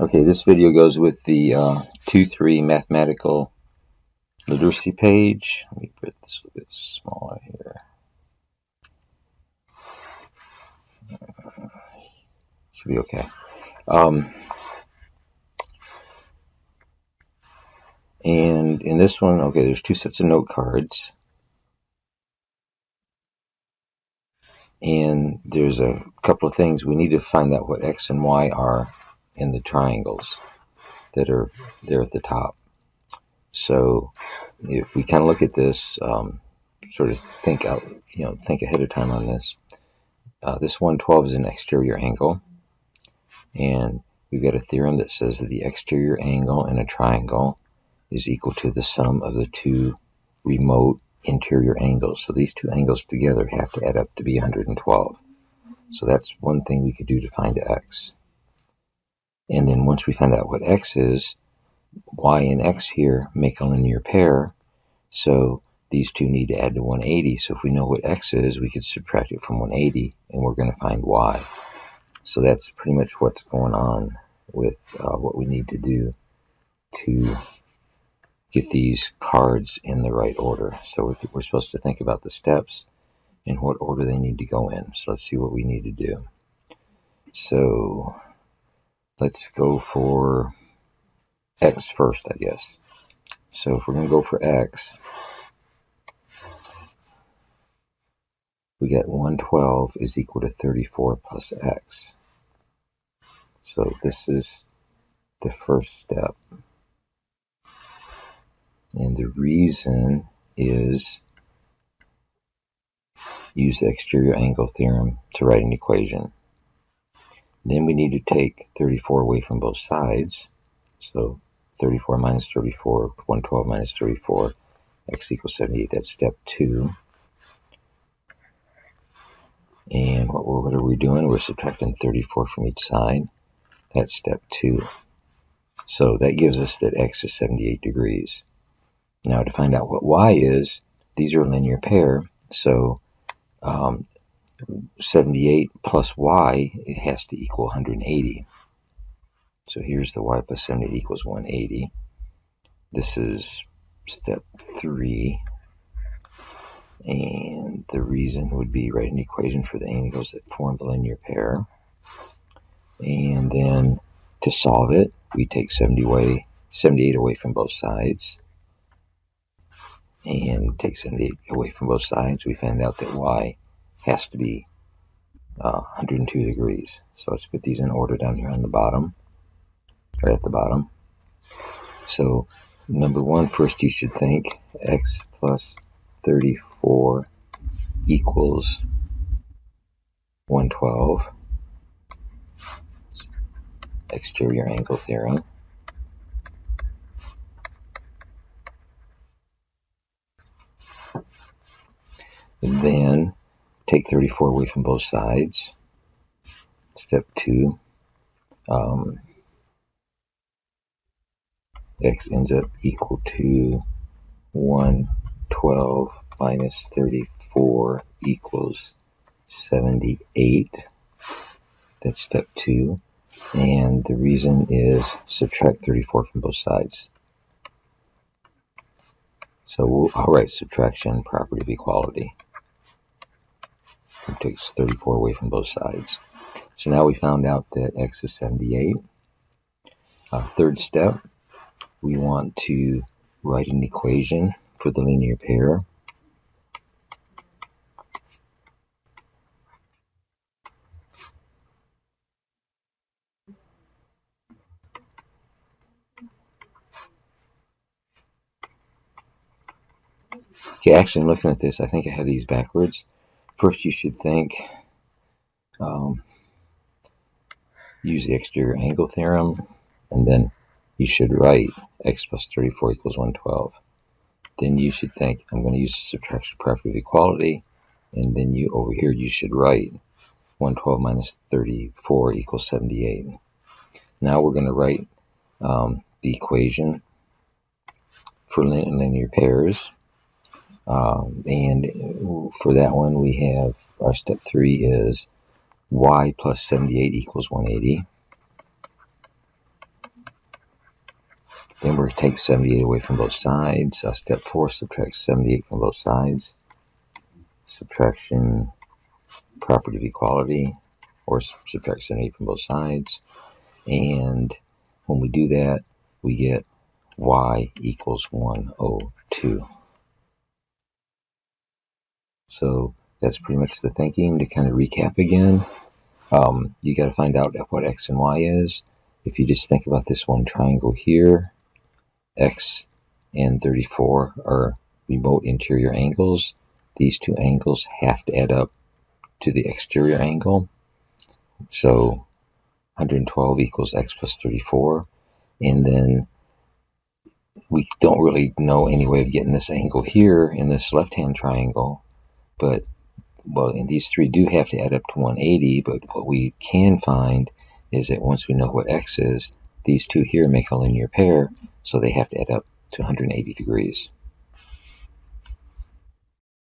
Okay, this video goes with the 2-3 mathematical literacy page. Let me put this a bit smaller here. Should be okay. And in this one, okay, there's 2 sets of note cards. And there's a couple of things. We need to find out what X and Y are in the triangles that are there at the top. So if we kind of look at this, sort of think out, think ahead of time on this. This 112 is an exterior angle. And we've got a theorem that says that the exterior angle in a triangle is equal to the sum of the 2 remote interior angles. So these 2 angles together have to add up to be 112. So that's one thing we could do to find X. And then once we find out what X is, Y and X here make a linear pair. So these 2 need to add to 180. So if we know what X is, we could subtract it from 180 and we're going to find Y. So that's pretty much what's going on with what we need to do to get these cards in the right order. So we're supposed to think about the steps and what order they need to go in. So let's see what we need to do. So let's go for X first, I guess. So if we're going to go for X, we got 112 is equal to 34 plus X. So this is the first step. And the reason is use the exterior angle theorem to write an equation. Then we need to take 34 away from both sides. So 34 minus 34, 112 minus 34, X equals 78. That's step 2. And what are we doing? We're subtracting 34 from each side. That's step 2. So that gives us that X is 78 degrees. Now to find out what Y is, these are a linear pair. So 78 plus Y, it has to equal 180. So here's the Y plus 78 equals 180. This is step 3. And the reason would be write an equation for the angles that form the linear pair. And then to solve it, we take 78 away from both sides. And take 78 away from both sides. We find out that Y has to be 102 degrees. So let's put these in order down here on the bottom, or at the bottom. So number 1, first you should think X plus 34 equals 112. Exterior angle theorem. And then take 34 away from both sides. Step 2. X ends up equal to 112 minus 34 equals 78. That's step 2. And the reason is subtract 34 from both sides. So I'll write subtraction property of equality. It takes 34 away from both sides. So now we found out that X is 78. Third step, we want to write an equation for the linear pair. Okay, actually, I'm looking at this. I think I have these backwards. First, you should think, use the exterior angle theorem, and then you should write X plus 34 equals 112. Then you should think, I'm going to use the subtraction property of equality, and then over here you should write 112 minus 34 equals 78. Now we're going to write the equation for linear pairs. And for that one, we have our step 3 is Y plus 78 equals 180. Then we're going to take 78 away from both sides. Step 4, subtract 78 from both sides. Subtraction, property of equality, or subtract 78 from both sides. And when we do that, we get y equals 102. So that's pretty much the thinking. To kind of recap again, you got to find out what x and y is. If you just think about this one triangle here, x and 34 are remote interior angles. These two angles have to add up to the exterior angle. So 112 equals x plus 34. And then we don't really know any way of getting this angle here in this left-hand triangle. But, well, and these three do have to add up to 180. But what we can find is that once we know what x is, these two here make a linear pair. So they have to add up to 180 degrees.